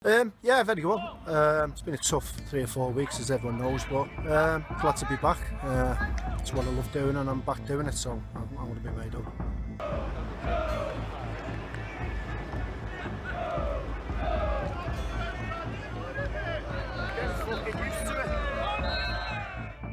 Yeah, very good. It's been a tough 3 or 4 weeks, as everyone knows, but glad to be back. It's what I love doing, and I'm back doing it, so I'm going to be made up.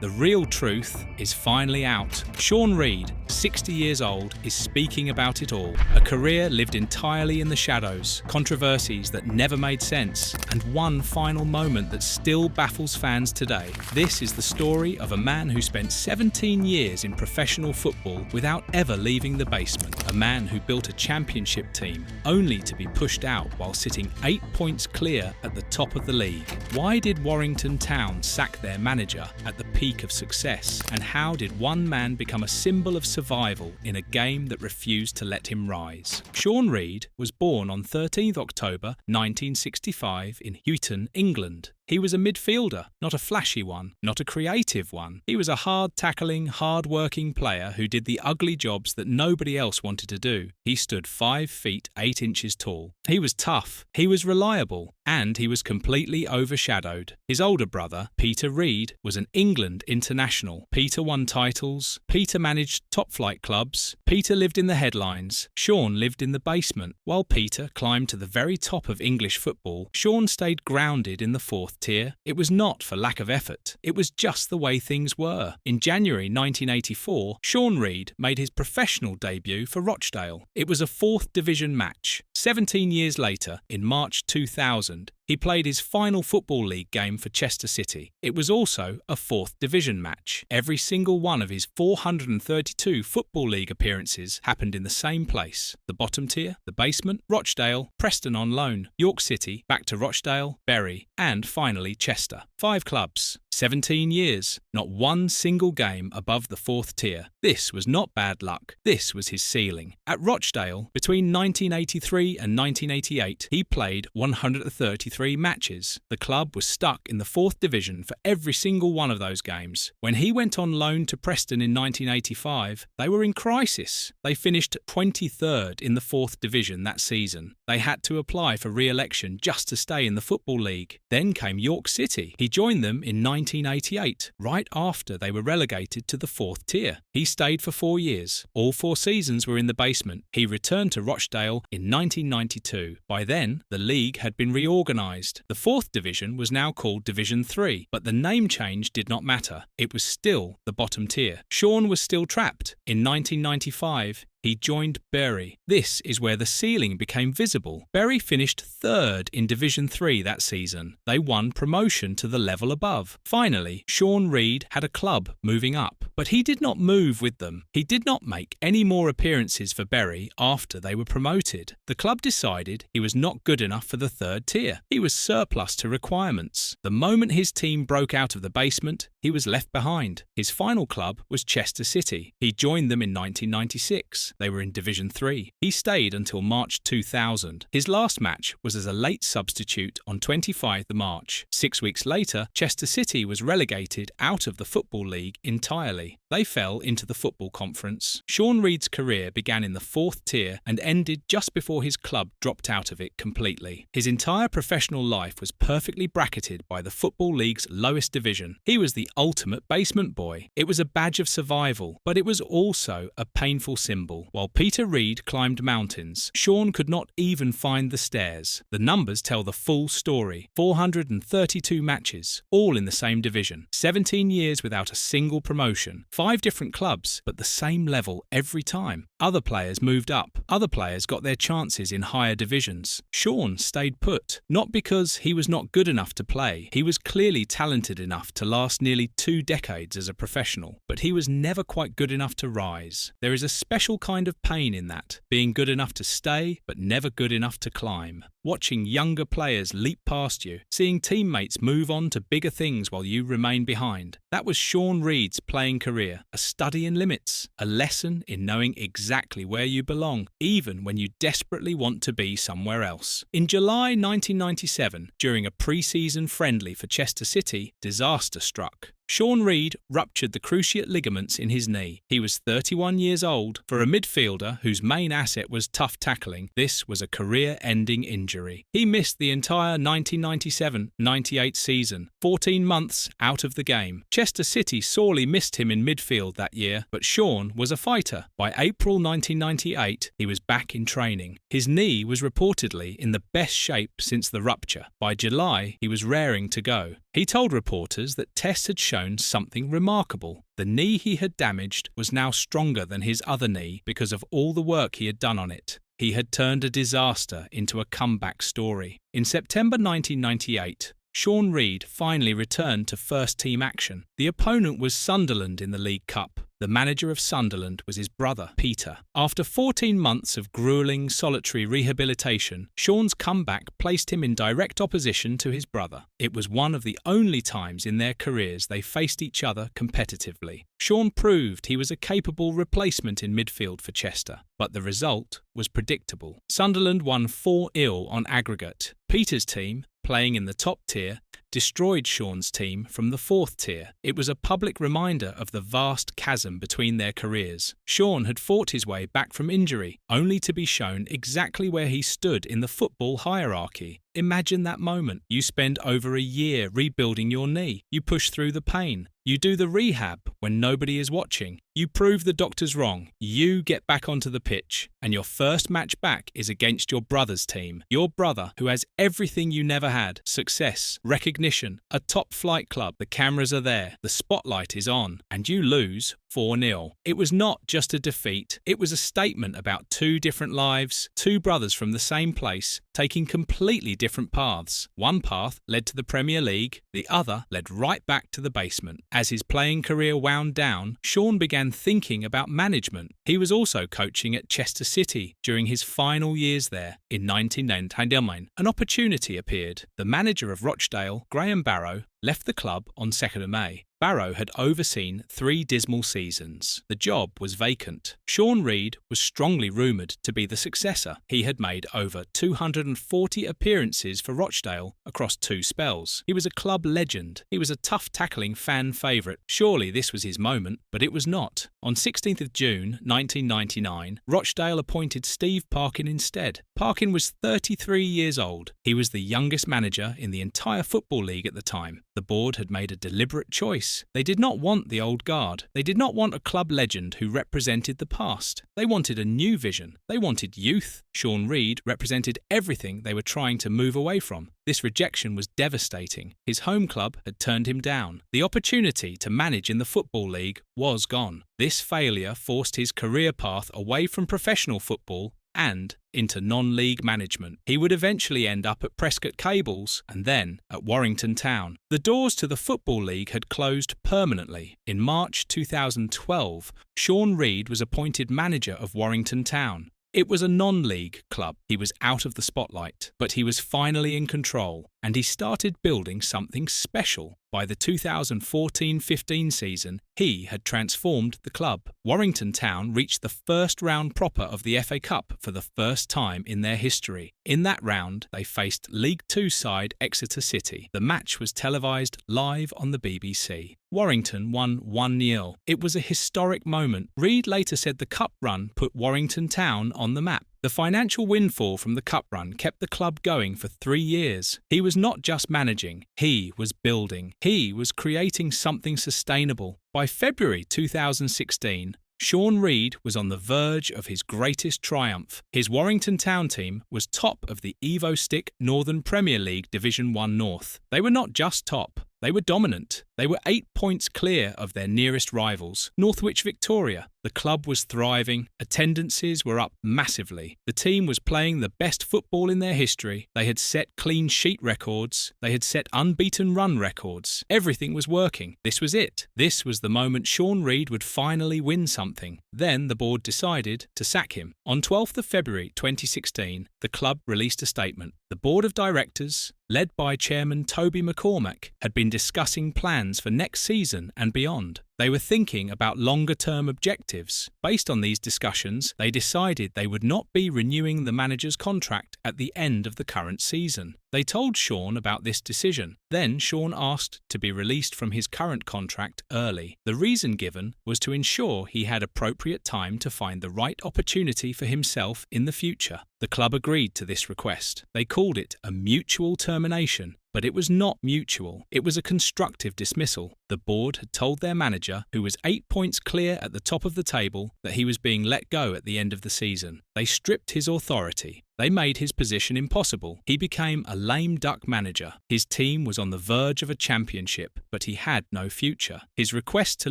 The real truth is finally out. Shaun Reid, 60 years old, is speaking about it all. A career lived entirely in the shadows, controversies that never made sense, and one final moment that still baffles fans today. This is the story of a man who spent 17 years in professional football without ever leaving the basement. A man who built a championship team only to be pushed out while sitting 8 points clear at the top of the league. Why did Warrington Town sack their manager at the peak of success, and how did one man become a symbol of survival in a game that refused to let him rise? Shaun Reid was born on 13th October 1965 in Warrington, England. He was a midfielder, not a flashy one, not a creative one. He was a hard-tackling, hard-working player who did the ugly jobs that nobody else wanted to do. He stood 5 feet 8 inches tall. He was tough, he was reliable, and he was completely overshadowed. His older brother, Peter Reid, was an England international. Peter won titles, Peter managed top-flight clubs, Peter lived in the headlines, Shaun lived in the basement. While Peter climbed to the very top of English football, Shaun stayed grounded in the fourth tier. It was not for lack of effort, it was just the way things were. In January 1984, Shaun Reid made his professional debut for Rochdale. It was a 4th division match. 17 years later, in March 2000, he played his final Football League game for Chester City. It was also a 4th division match. Every single one of his 432 Football League appearances happened in the same place: the bottom tier, the basement, Rochdale, Preston on loan, York City, back to Rochdale, Bury, and finally Chester. 5 clubs, 17 years, not one single game above the 4th tier. This was not bad luck, this was his ceiling. At Rochdale, between 1983 and 1988, he played 133 matches. The club was stuck in the 4th division for every single one of those games. When he went on loan to Preston in 1985, they were in crisis. They finished 23rd in the 4th division that season. They had to apply for re-election just to stay in the Football League. Then came York City. He joined them in 1988, right after they were relegated to the 4th tier. He stayed for 4 years. All 4 seasons were in the basement. He returned to Rochdale in 1992. By then, the league had been reorganised. The 4th division was now called Division 3, but the name change did not matter. It was still the bottom tier. Shaun was still trapped. In 1995, he joined Bury. This is where the ceiling became visible. Bury finished 3rd in Division 3 that season. They won promotion to the level above. Finally, Shaun Reid had a club moving up, but he did not move with them. He did not make any more appearances for Bury after they were promoted. The club decided he was not good enough for the 3rd tier. He was surplus to requirements. The moment his team broke out of the basement, he was left behind. His final club was Chester City. He joined them in 1996. They were in Division 3. He stayed until March 2000. His last match was as a late substitute on 25th March. 6 weeks later, Chester City was relegated out of the Football League entirely. They fell into the Football Conference. Shaun Reid's career began in the 4th tier and ended just before his club dropped out of it completely. His entire professional life was perfectly bracketed by the Football League's lowest division. He was the ultimate basement boy. It was a badge of survival, but it was also a painful symbol. While Peter Reid climbed mountains, Shaun could not even find the stairs. The numbers tell the full story. 432 matches, all in the same division. 17 years without a single promotion. 5 different clubs, but the same level every time. Other players moved up. Other players got their chances in higher divisions. Shaun stayed put, not because he was not good enough to play. He was clearly talented enough to last nearly 2 decades as a professional, but he was never quite good enough to rise. There is a special kind of pain in that, being good enough to stay, but never good enough to climb. Watching younger players leap past you, seeing teammates move on to bigger things while you remain behind. That was Shaun Reid's playing career, a study in limits, a lesson in knowing exactly where you belong, even when you desperately want to be somewhere else. In July 1997, during a pre-season friendly for Chester City, disaster struck. Shaun Reid ruptured the cruciate ligaments in his knee. He was 31 years old. For a midfielder whose main asset was tough tackling, this was a career-ending injury. He missed the entire 1997-98 season, 14 months out of the game. Chester City sorely missed him in midfield that year, but Shaun was a fighter. By April 1998, he was back in training. His knee was reportedly in the best shape since the rupture. By July, he was raring to go. He told reporters that tests had shown something remarkable. The knee he had damaged was now stronger than his other knee because of all the work he had done on it. He had turned a disaster into a comeback story. In September 1998, Shaun Reid finally returned to first-team action. The opponent was Sunderland in the League Cup. The manager of Sunderland was his brother, Peter. After 14 months of gruelling, solitary rehabilitation, Shaun's comeback placed him in direct opposition to his brother. It was one of the only times in their careers they faced each other competitively. Shaun proved he was a capable replacement in midfield for Chester, but the result was predictable. Sunderland won 4-0 on aggregate. Peter's team, playing in the top tier, destroyed Shaun's team from the 4th tier. It was a public reminder of the vast chasm between their careers. Shaun had fought his way back from injury, only to be shown exactly where he stood in the football hierarchy. Imagine that moment. You spend over a year rebuilding your knee. You push through the pain. You do the rehab when nobody is watching. You prove the doctors wrong. You get back onto the pitch, and your first match back is against your brother's team. Your brother, who has everything you never had: success, recognition, a top-flight club. The cameras are there. The spotlight is on, and you lose 4-0. It was not just a defeat. It was a statement about two different lives, two brothers from the same place, taking completely different paths. One path led to the Premier League, the other led right back to the basement. As his playing career wound down, Shaun began thinking about management. He was also coaching at Chester City during his final years there. In 1999, an opportunity appeared. The manager of Rochdale, Graham Barrow, left the club on 2nd of May. Barrow had overseen 3 dismal seasons. The job was vacant. Shaun Reid was strongly rumoured to be the successor. He had made over 240 appearances for Rochdale across 2 spells. He was a club legend. He was a tough-tackling fan favourite. Surely this was his moment, but it was not. On 16th of June 1999, Rochdale appointed Steve Parkin instead. Parkin was 33 years old. He was the youngest manager in the entire Football League at the time. The board had made a deliberate choice. They did not want the old guard. They did not want a club legend who represented the past. They wanted a new vision. They wanted youth. Shaun Reid represented everything they were trying to move away from. This rejection was devastating. His home club had turned him down. The opportunity to manage in the Football League was gone. This failure forced his career path away from professional football and into non-league management. He would eventually end up at Prescott Cables and then at Warrington Town. The doors to the Football League had closed permanently. In March 2012, Shaun Reid was appointed manager of Warrington Town. It was a non-league club. He was out of the spotlight, but he was finally in control, and he started building something special. By the 2014-15 season, he had transformed the club. Warrington Town reached the first round proper of the FA Cup for the first time in their history. In that round, they faced League Two side Exeter City. The match was televised live on the BBC. Warrington won 1-0. It was a historic moment. Reid later said the cup run put Warrington Town on the map. The financial windfall from the cup run kept the club going for 3 years. He was not just managing, he was building. He was creating something sustainable. By February 2016, Shaun Reid was on the verge of his greatest triumph. His Warrington Town team was top of the EvoStick Northern Premier League Division 1 North. They were not just top, they were dominant. They were 8 points clear of their nearest rivals, Northwich Victoria. The club was thriving. Attendances were up massively. The team was playing the best football in their history. They had set clean sheet records. They had set unbeaten run records. Everything was working. This was it. This was the moment Shaun Reid would finally win something. Then the board decided to sack him. On 12th of February 2016, the club released a statement. The board of directors, led by Chairman Toby McCormack, had been discussing plans for next season and beyond. They were thinking about longer-term objectives. Based on these discussions, they decided they would not be renewing the manager's contract at the end of the current season. They told Shaun about this decision. Then Shaun asked to be released from his current contract early. The reason given was to ensure he had appropriate time to find the right opportunity for himself in the future. The club agreed to this request. They called it a mutual termination, but it was not mutual. It was a constructive dismissal. The board had told their manager, who was 8 points clear at the top of the table, that he was being let go at the end of the season. They stripped his authority. They made his position impossible. He became a lame duck manager. His team was on the verge of a championship, but he had no future. His request to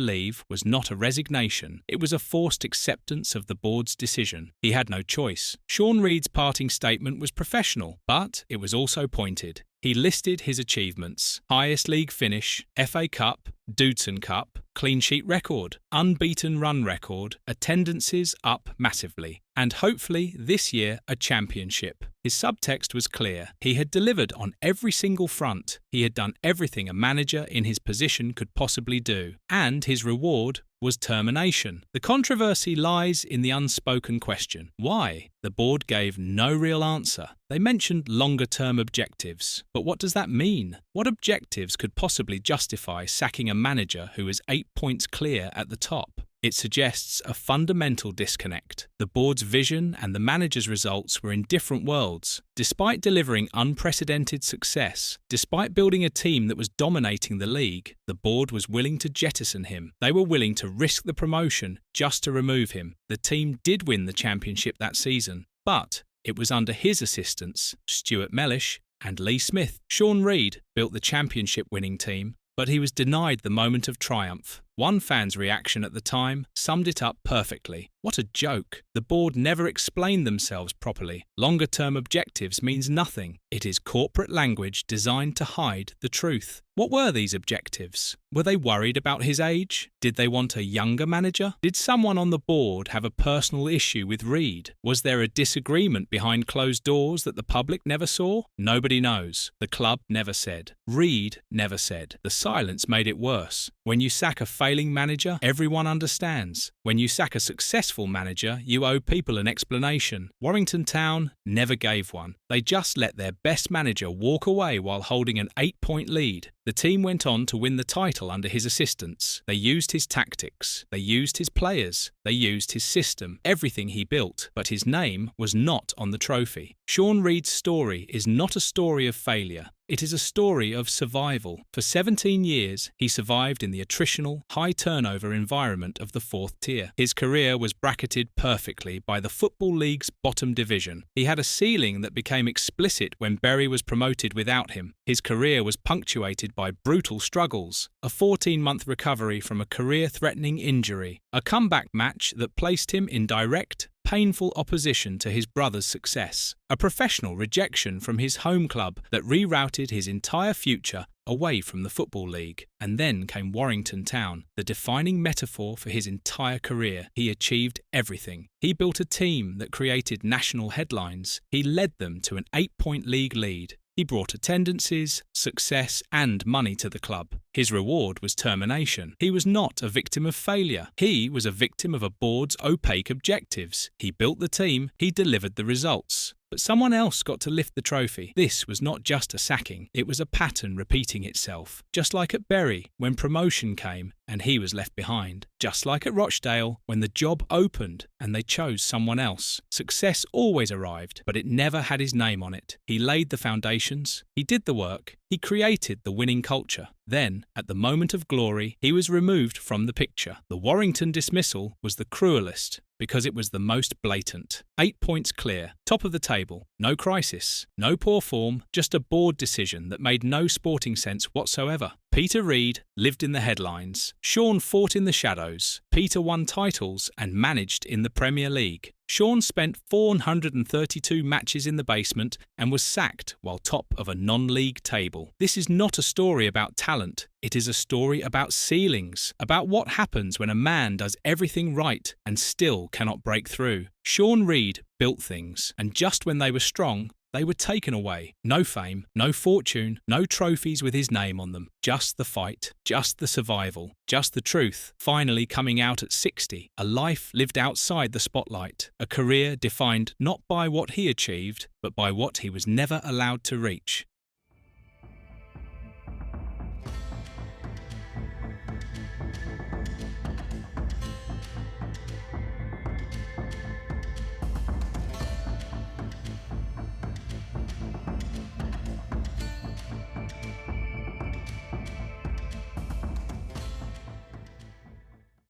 leave was not a resignation. It was a forced acceptance of the board's decision. He had no choice. Shaun Reid's parting statement was professional, but it was also pointed. He listed his achievements: highest league finish, FA Cup, Dudson Cup, clean sheet record, unbeaten run record, attendances up massively, and hopefully this year a championship. His subtext was clear. He had delivered on every single front. He had done everything a manager in his position could possibly do, and his reward was termination. The controversy lies in the unspoken question: why? The board gave no real answer. They mentioned longer-term objectives. But what does that mean? What objectives could possibly justify sacking a manager who is 8 points clear at the top? It suggests a fundamental disconnect. The board's vision and the manager's results were in different worlds. Despite delivering unprecedented success, despite building a team that was dominating the league, the board was willing to jettison him. They were willing to risk the promotion just to remove him. The team did win the championship that season, but it was under his assistants, Stuart Mellish and Lee Smith. Shaun Reid built the championship-winning team, but he was denied the moment of triumph. One fan's reaction at the time summed it up perfectly. What a joke. The board never explained themselves properly. Longer-term objectives means nothing. It is corporate language designed to hide the truth. What were these objectives? Were they worried about his age? Did they want a younger manager? Did someone on the board have a personal issue with Reid? Was there a disagreement behind closed doors that the public never saw? Nobody knows. The club never said. Reid never said. The silence made it worse. When you sack a failing manager, everyone understands. When you sack a successful manager, you owe people an explanation. Warrington Town never gave one. They just let their best manager walk away while holding an 8-point lead. The team went on to win the title under his assistants. They used his tactics. They used his players. They used his system, everything he built, but his name was not on the trophy. Shaun Reid's story is not a story of failure. It is a story of survival. For 17 years, he survived in the attritional, high-turnover environment of the 4th tier. His career was bracketed perfectly by the Football League's bottom division. He had a ceiling that became explicit when Bury was promoted without him. His career was punctuated by brutal struggles, a 14-month recovery from a career-threatening injury, a comeback match that placed him in direct, painful opposition to his brother's success, a professional rejection from his home club that rerouted his entire future away from the Football League. And then came Warrington Town, the defining metaphor for his entire career. He achieved everything. He built a team that created national headlines. He led them to an 8-point league lead. He brought attendances, success, and money to the club. His reward was termination. He was not a victim of failure. He was a victim of a board's opaque objectives. He built the team. He delivered the results. But someone else got to lift the trophy. This was not just a sacking. It was a pattern repeating itself. Just like at Bury, when promotion came and he was left behind. Just like at Rochdale, when the job opened and they chose someone else. Success always arrived, but it never had his name on it. He laid the foundations. He did the work. He created the winning culture. Then, at the moment of glory, he was removed from the picture. The Warrington dismissal was the cruelest because it was the most blatant. 8 points clear, top of the table, no crisis, no poor form, just a board decision that made no sporting sense whatsoever. Peter Reid lived in the headlines. Shaun fought in the shadows. Peter won titles and managed in the Premier League. Shaun spent 432 matches in the basement and was sacked while top of a non-league table. This is not a story about talent. It is a story about ceilings, about what happens when a man does everything right and still cannot break through. Shaun Reid built things, and just when they were strong, They were taken away. No fame, no fortune, no trophies with his name on them. Just the fight, just the survival, just the truth. Finally coming out at 60, a life lived outside the spotlight, a career defined not by what he achieved, but by what he was never allowed to reach.